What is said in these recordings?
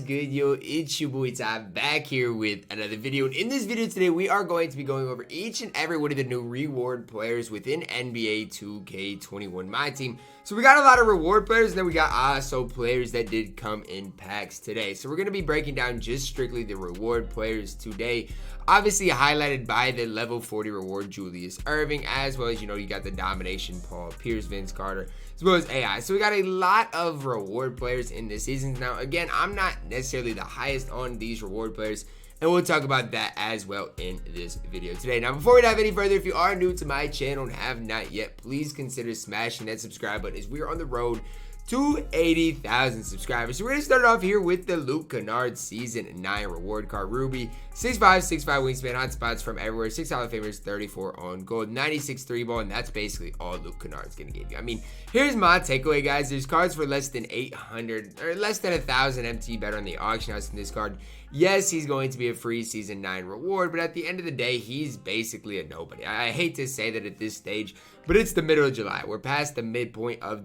good, yo? It's your boy Ty back here with another video. And in this video today, we are going to be going over each and every one of the new reward players within NBA 2K21 MyTEAM. So we got a lot of reward players, and then we got also players that did come in packs today. So we're going to be breaking down just strictly the reward players today. Obviously highlighted by the level 40 reward Julius Erving, as well as, you got the domination Paul Pierce, Vince Carter, as well as AI. So we got a lot of reward players in this season. Now, again, I'm not necessarily the highest on these reward players, and we'll talk about that as well in this video today. Now, before we dive any further, if you are new to my channel and have not yet, please consider smashing that subscribe button as we are on the road to 80,000 subscribers. So we're going to start off here with the Luke Kennard Season 9 reward card. Ruby, 6'5", 6'5" wingspan, hot spots from everywhere, 6 Hall of Famers, 34 on gold, 96 3 ball, and that's basically all Luke Kennard's going to give you. I mean, here's my takeaway, guys. There's cards for less than 800 or less than 1,000 MT better on the auction house than this card. Yes, he's going to be a free Season 9 reward, but at the end of the day, he's basically a nobody. I hate to say that at this stage, but it's the middle of July. We're past the midpoint of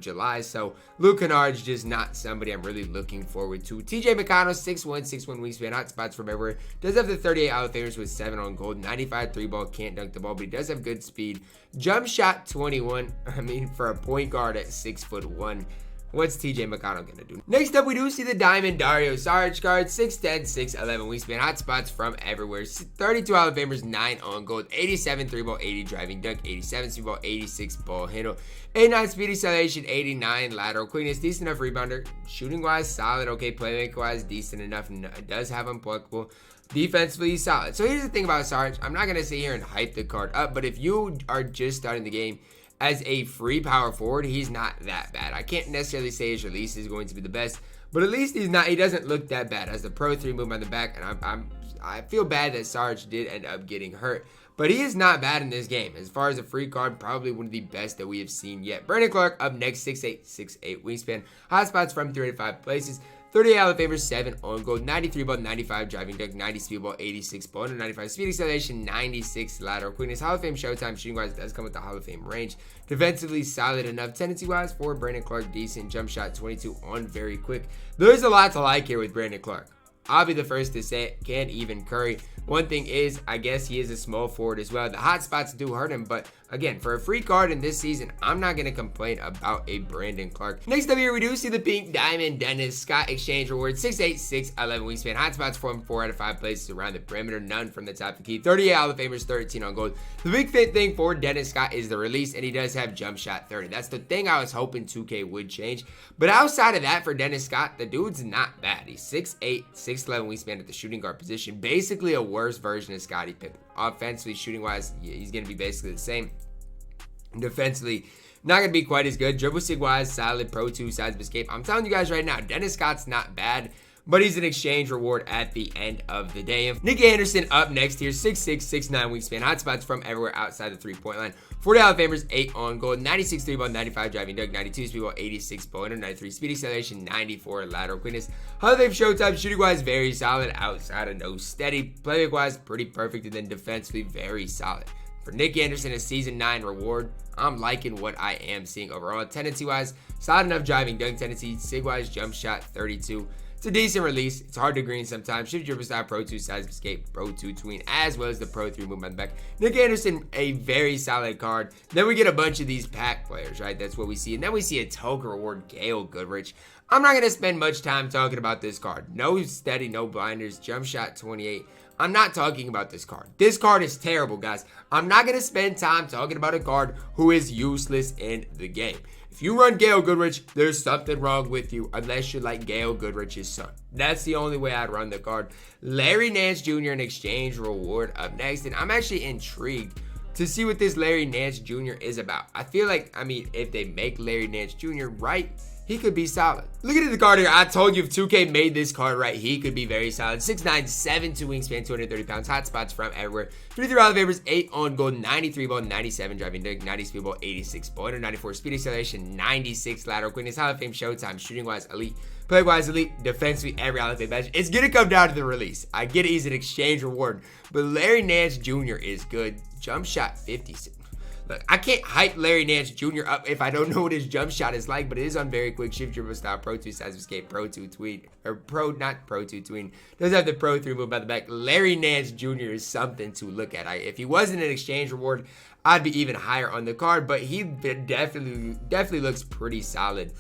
July, so Luke Kennard's just not somebody I'm really looking forward to. TJ McConnell, 6'1", 6'1" wingspan, hot spots from everywhere. Does have the 38 Hall of Famers with 7 on gold, 95 3 ball, can't dunk the ball, but he does have good speed. Jump shot 21. I mean, for a point guard at 6'1", what's TJ McConnell going to do? Next up, we do see the Diamond Dario Saric card. 6'10", 6'11" wingspan, hot spots from everywhere. 32 Hall of Famers, 9 on gold, 87 3 ball, 80 driving dunk, 87 speed ball, 86 ball handle, 89 speed acceleration, 89 lateral quickness, decent enough rebounder. Shooting wise, solid. Okay, playmaker wise, decent enough. Does have unpluckable. Defensively, solid. So here's the thing about Saric. I'm not going to sit here and hype the card up, but if you are just starting the game as a free power forward, he's not that bad. I can't necessarily say his release is going to be the best, but at least he doesn't look that bad. As the Pro 3 move on the back, and I feel bad that Sarge did end up getting hurt, but he is not bad in this game. As far as a free card, probably one of the best that we have seen yet. Brandon Clarke up next, 6'8", 6'8" wingspan, hot spots from 35 places. 38 Hall of Famers, 7 on gold, 93 ball, 95 driving dunk, 90 speed ball, 86 ball, 95 speed acceleration, 96 lateral quickness. Hall of Fame showtime shooting wise does come with the Hall of Fame range. Defensively solid enough. Tendency wise for Brandon Clarke, decent. Jump shot 22 on very quick. There's a lot to like here with Brandon Clarke. I'll be the first to say it. Can't even Curry. One thing is, I guess he is a small forward as well. The hot spots do hurt him, but again, for a free card in this season, I'm not going to complain about a Brandon Clarke. Next up here, we do see the pink diamond Dennis Scott exchange reward. 6'8", 6'11" wingspan. Hot spots from 4 out of 5 places around the perimeter. None from the top of the key. 38 Hall of Famers, 13 on gold. The big fit thing for Dennis Scott is the release, and he does have jump shot 30. That's the thing I was hoping 2K would change. But outside of that, for Dennis Scott, the dude's not bad. He's 6'8", 6'11" wingspan at the shooting guard position. Basically a worse version of Scottie Pippen. Offensively, shooting wise, he's going to be basically the same. Defensively, not going to be quite as good. Dribble sig wise, solid. Pro 2 sides of escape. I'm telling you guys right now, Dennis Scott's not bad, but he's an exchange reward at the end of the day. Nick Anderson up next here. 6'6", 6'9" wingspan. Hot spots from everywhere outside the three-point line. 40 Hall of Famers, 8 on gold. 96 3 ball, 95 driving dunk, 92 speed ball, 86 ball, 93 speed acceleration, 94 lateral quickness. Hall of Fame showtime shooting wise, very solid. Outside of no steady. Playmaker wise, pretty perfect. And then defensively, very solid. For Nick Anderson, a Season 9 reward, I'm liking what I am seeing overall. Tendency-wise, solid enough driving dunk tendency. Sig-wise, jump shot 32. It's a decent release. It's hard to green sometimes. Shoot dribble style, Pro 2 size of escape, Pro 2 tween, as well as the Pro 3 movement on the back. Nick Anderson, a very solid card. Then we get a bunch of these pack players, right? That's what we see. And then we see a token reward, Gail Goodrich. I'm not going to spend much time talking about this card. No steady, no blinders, jump shot 28. I'm not talking about this card. This card is terrible, guys. I'm not going to spend time talking about a card who is useless in the game. If you run Gail Goodrich, there's something wrong with you unless you're like Gail Goodrich's son. That's the only way I'd run the card. Larry Nance Jr. an exchange reward up next, and I'm actually intrigued to see what this Larry Nance Jr. is about. I feel like, if they make Larry Nance Jr. right, he could be solid. Look at the card here. I told you if 2K made this card right, he could be very solid. 6'9", 7'2" wingspan, 230 pounds. Hot spots from everywhere. 33 Hall of Famers, 8 on gold, 93 ball, 97 driving dunk, 90 speed ball, 86 ball, 94 speed acceleration, 96 lateral quickness. Hall of Fame showtime. Shooting wise, elite. Play wise, elite. Defensively, every Hall of Fame badge. It's going to come down to the release. I get it. He's an exchange reward. But Larry Nance Jr. is good. Jump shot 56. Look, I can't hype Larry Nance Jr. up if I don't know what his jump shot is like, but it is on very quick shift dribble style, Pro 2 size of escape, Pro 2 tween, or Pro, not Pro 2 tween. Does have the Pro 3 move by the back. Larry Nance Jr. is something to look at. If he wasn't an exchange reward, I'd be even higher on the card, but he definitely looks pretty solid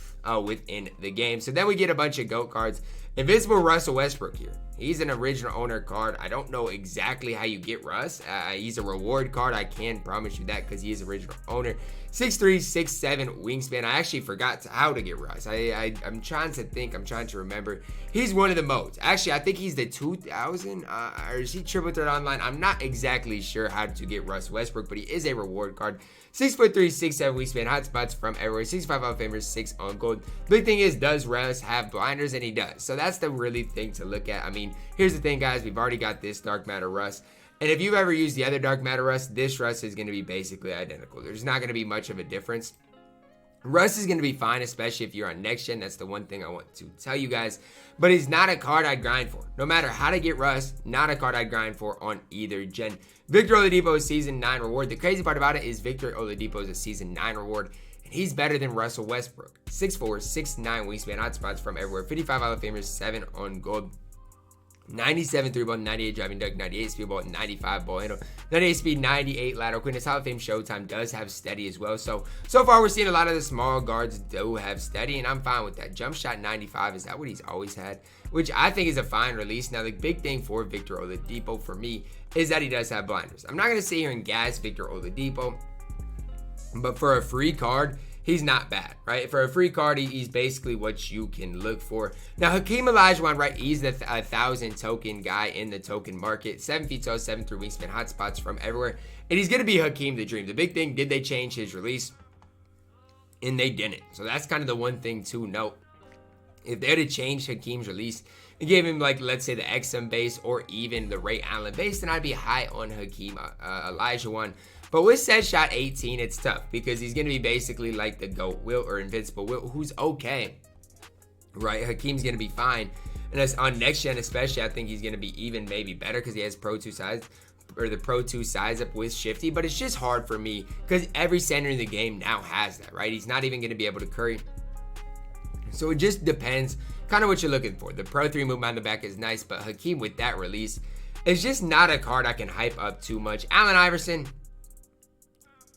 within the game. So then we get a bunch of GOAT cards. Invincible Russell Westbrook here. He's an original owner card. I don't know exactly how you get Russ. He's a reward card. I can promise you that because he is original owner. 6'3", 6'7", wingspan. I actually forgot how to get Russ. I'm trying to think. I'm trying to remember. He's one of the modes. Actually, I think he's the 2000. Or is he triple threat online? I'm not exactly sure how to get Russ Westbrook, but he is a reward card. 6'3", 6'7", wingspan, hot spots from everywhere, 65 Hall of Famers, 6 on gold. Big thing is, does Russ have blinders? And he does. So that's the really thing to look at. I mean, here's the thing, guys. We've already got this Dark Matter Russ. And if you've ever used the other Dark Matter Russ, this Russ is going to be basically identical. There's not going to be much of a difference. Russ is going to be fine, especially if you're on next gen. That's the one thing I want to tell you guys. But he's not a card I'd grind for. No matter how to get Russ, not a card I'd grind for on either gen. Victor Oladipo is Season 9 reward. The crazy part about it is Victor Oladipo is a Season 9 reward. And he's better than Russell Westbrook. 6'4", 6'9", wingspan, hot spots from everywhere. 55 Hall of Famers, 7 on gold. 97 3 ball, 98 driving dunk, 98 speed ball, 95 ball handle, 98 speed, 98 lateral quickness. Hall of Fame Showtime does have steady as well. So far we're seeing a lot of the small guards do have steady, and I'm fine with that. Jump shot 95, is that what he's always had? Which I think is a fine release. Now the big thing for Victor Oladipo for me is that he does have blinders. I'm not going to sit here and gas Victor Oladipo, but for a free card, he's not bad, right? For a free card, he's basically what you can look for. Now, Hakeem Olajuwon, right? He's the 1,000 token guy in the token market. 7 feet tall, 7'3" wingspan, hot spots from everywhere. And he's going to be Hakeem the Dream. The big thing, did they change his release? And they didn't. So that's kind of the one thing to note. If they had to change Hakeem's release and gave him, like, let's say the XM base or even the Ray Allen base, then I'd be high on Hakeem Olajuwon. But with set shot 18, it's tough because he's going to be basically like the GOAT Will or Invincible Will, who's okay, right? Hakeem's going to be fine. And as on next gen especially, I think he's going to be even maybe better because he has Pro 2 size or the Pro 2 size up with Shifty. But it's just hard for me because every center in the game now has that, right? He's not even going to be able to curry. So it just depends kind of what you're looking for. The Pro 3 movement on the back is nice, but Hakeem with that release is just not a card I can hype up too much. Allen Iverson,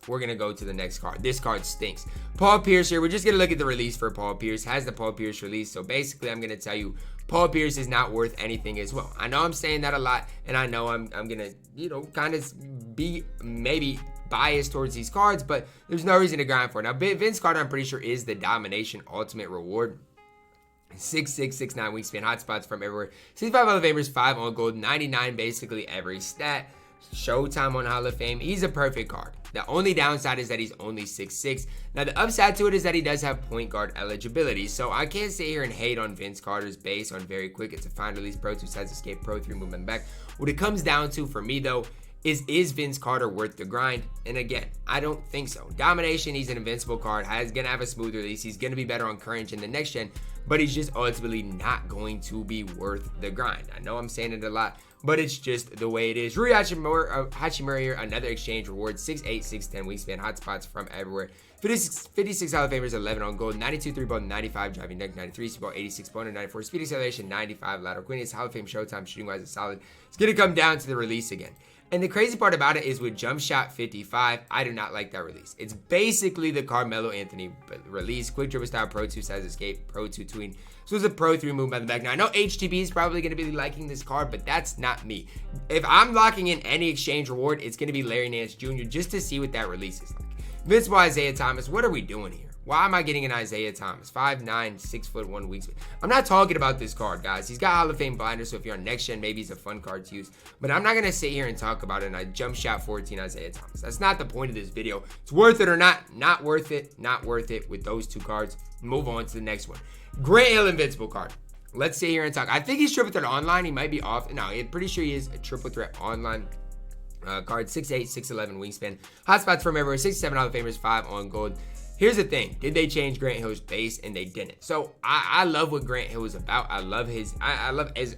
we're going to go to the next card. This card stinks. Paul Pierce here. We're just going to look at the release for Paul Pierce. Has the Paul Pierce release. So basically, I'm going to tell you, Paul Pierce is not worth anything as well. I know I'm saying that a lot, and I know I'm going to, kind of be maybe biased towards these cards, but there's no reason to grind for it. Now, Vince Carter, I'm pretty sure, is the domination ultimate reward. 6'6", 6'9", wingspan, hot spots from everywhere. 65 Hall of Famers, 5 on gold, 99 basically every stat. Showtime on Hall of Fame. He's a perfect card. The only downside is that he's only 6'6". Now, the upside to it is that he does have point guard eligibility. So I can't sit here and hate on Vince Carter's base on very quick. It's a fine release, Pro 2 size escape, Pro 3 movement back. What it comes down to for me, though, is Vince Carter worth the grind? And again, I don't think so. Domination, he's an invincible card. He's going to have a smooth release. He's going to be better on current gen than next gen, but he's just ultimately not going to be worth the grind. I know I'm saying it a lot, but it's just the way it is. Rui Hachimura here, another exchange reward. 6'8", 6'10", wingspan, hot spots from everywhere. 56 Hall of Famers, 11 on gold, 92 3-ball, 95 driving dunk, 93 speed, 86 boner, 94 speed acceleration, 95 lateral quickness. Hall of Fame Showtime shooting wise is solid. It's going to come down to the release again. And the crazy part about it is with jump shot 55, I do not like that release. It's basically the Carmelo Anthony release. Quick dribble style, Pro 2 size escape, Pro 2 tween. So it's a Pro 3 move by the back. Now, I know HTB is probably going to be liking this card, but that's not me. If I'm locking in any exchange reward, it's going to be Larry Nance Jr. just to see what that release is like. Invincible Isaiah Thomas, what are we doing here? Why am I getting an Isaiah Thomas? 5'9", 6'1" wingspan. I'm not talking about this card, guys. He's got Hall of Fame blinders, so if you're on next gen, maybe he's a fun card to use. But I'm not going to sit here and talk about it and I jump shot 14 Isaiah Thomas. That's not the point of this video. It's worth it or not. Not worth it. Not worth it with those two cards. Move on to the next one. Grant Hill Invincible card. Let's sit here and talk. I think he's triple threat online. He might be off. No, I'm pretty sure he is a triple threat online. Card 6'8", 6'11" wingspan. Hotspots from everywhere. 67 Hall of Famers, 5 on gold. Here's the thing. Did they change Grant Hill's base? And they didn't. So I love what Grant Hill is about. I love his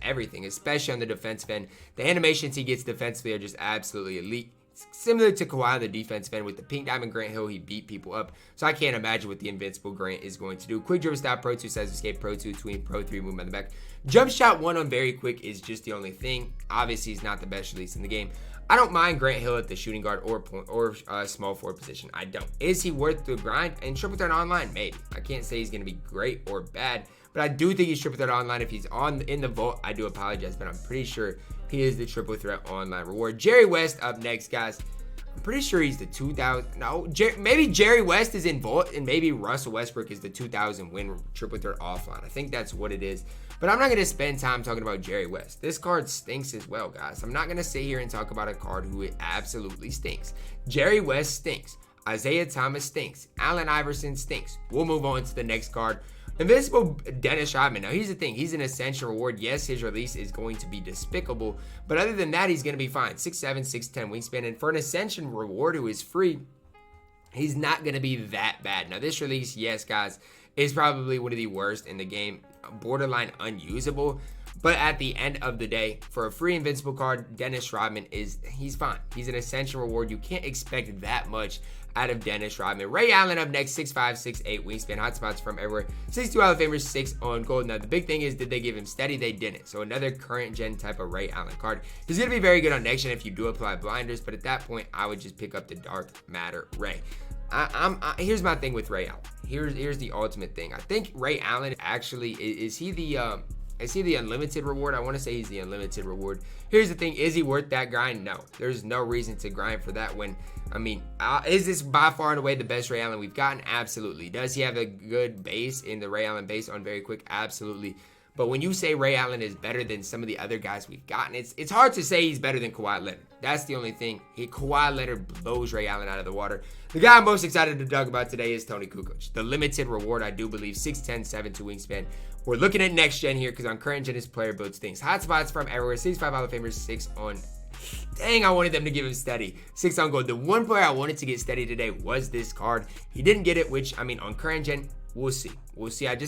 everything, especially on the defensive end. The animations he gets defensively are just absolutely elite. similar to Kawhi on the defensive end. With the pink diamond Grant Hill, he beat people up. So I can't imagine what the invincible Grant is going to do. Quick dribble style, Pro 2 size escape, Pro 2 tween, Pro 3 movement on the back. Jump shot 1 on very quick is just the only thing. Obviously, he's not the best release in the game. I don't mind Grant Hill at the shooting guard or point or small forward position. I don't. Is he worth the grind? And triple threat online, maybe. I can't say he's going to be great or bad, but I do think he's triple threat online. If he's in the vault, I do apologize, but I'm pretty sure he is the triple threat online reward. Jerry West up next, guys. I'm pretty sure he's the 2000. No, maybe Jerry West is in vault, and maybe Russell Westbrook is the 2000 win triple threat offline. I think that's what it is. But I'm not going to spend time talking about Jerry West. This card stinks as well, guys. I'm not going to sit here and talk about a card who it absolutely stinks. Jerry West stinks. Isaiah Thomas stinks. Allen Iverson stinks. We'll move on to the next card. Invincible Dennis Rodman. Now, here's the thing. He's an ascension reward. Yes, his release is going to be despicable. But other than that, he's going to be fine. 6'7", 6'10 wingspan. And for an ascension reward who is free, he's not going to be that bad. Now, this release, yes, guys, is probably one of the worst in the game. Borderline unusable. But at the end of the day, for a free invincible card, Dennis Rodman he's fine. He's an ascension reward. You can't expect that much out of Dennis Rodman. Ray Allen up next, 6'5", 6'8 wingspan, hotspots from everywhere. 62 Hall of Famers, 6 on gold. Now, the big thing is, did they give him steady? They didn't. So another current gen type of Ray Allen card. He's going to be very good on next gen if you do apply blinders, but at that point, I would just pick up the Dark Matter Ray. Here's my thing with Ray Allen. Here's the ultimate thing. I think Ray Allen actually, is he the unlimited reward? I want to say he's the unlimited reward. Here's the thing. Is he worth that grind? No. There's no reason to grind for that when, I mean, is this by far and away the best Ray Allen we've gotten? Absolutely. Does he have a good base in the Ray Allen base on very quick? Absolutely. But when you say Ray Allen is better than some of the other guys we've gotten, it's hard to say he's better than Kawhi Leonard. That's the only thing. Kawhi Leonard blows Ray Allen out of the water. The guy I'm most excited to talk about today is Toni Kukoc. The limited reward, I do believe, 6'10", 7'2 wingspan. We're looking at next gen here because on current gen, his player builds things. Hotspots from everywhere. 65 Hall of Famers, 6 on... Dang, I wanted them to give him steady. 6 on gold. The one player I wanted to get steady today was this card. He didn't get it, which, I mean, on current gen, we'll see. We'll see. I'm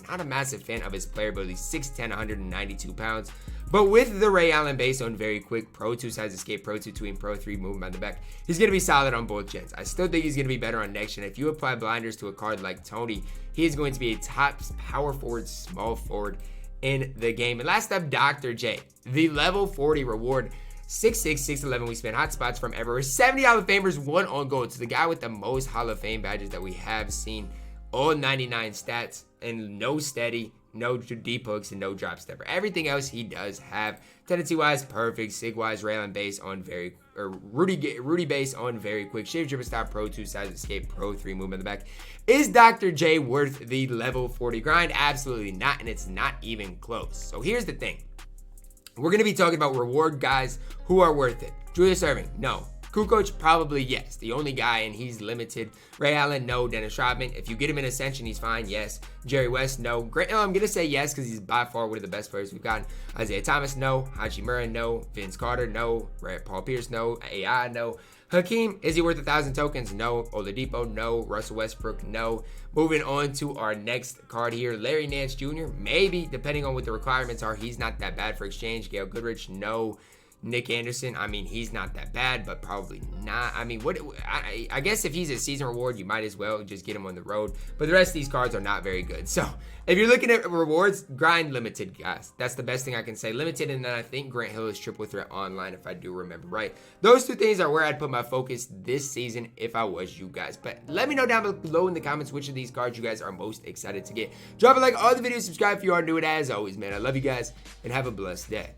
not a massive fan of his player build. He's 6'10", 192 pounds. But with the Ray Allen base on very quick, Pro 2 size escape, Pro 2 tween, Pro 3 movement on the back, he's going to be solid on both gens. I still think he's going to be better on next gen. If you apply blinders to a card like Toni, he is going to be a top power forward, small forward in the game. And last up, Dr. J, the level 40 reward. 6'6", 6'11 wingspan, hotspots from everywhere. 70 Hall of Famers, 1 on gold. So the guy with the most Hall of Fame badges that we have seen. All 99 stats and no steady, no deep hooks, and no drop stepper. Everything else he does have. Tendency-wise, perfect. Sig-wise, Ray Allen base on very... Or Rudy base on very quick. Shave dribble stop, Pro 2 size escape, Pro 3 movement in the back. Is Dr. J worth the level 40 grind? Absolutely not, and it's not even close. So here's the thing. We're going to be talking about reward guys who are worth it. Julius Erving, no. Kukoc, probably yes. The only guy, and he's limited. Ray Allen, no. Dennis Rodman, if you get him in Ascension, he's fine, yes. Jerry West, no. Grant Hill, I'm going to say yes because he's by far one of the best players we've gotten. Isaiah Thomas, no. Hachimura, no. Vince Carter, no. Paul Pierce, no. AI, no. Hakeem, is he worth 1,000 tokens? No. Oladipo, no. Russell Westbrook, no. Moving on to our next card here, Larry Nance Jr., maybe, depending on what the requirements are. He's not that bad for exchange. Gail Goodrich, no. Nick Anderson, I mean, he's not that bad, but probably not. I mean, I guess if he's a season reward, you might as well just get him on the road. But the rest of these cards are not very good. So if you're looking at rewards, grind limited, guys. That's the best thing I can say. Limited, and then I think Grant Hill is triple threat online, if I do remember right. Those two things are where I'd put my focus this season if I was you guys. But let me know down below in the comments which of these cards you guys are most excited to get. Drop a like on the video, subscribe if you are new, and as always, man, I love you guys, and have a blessed day.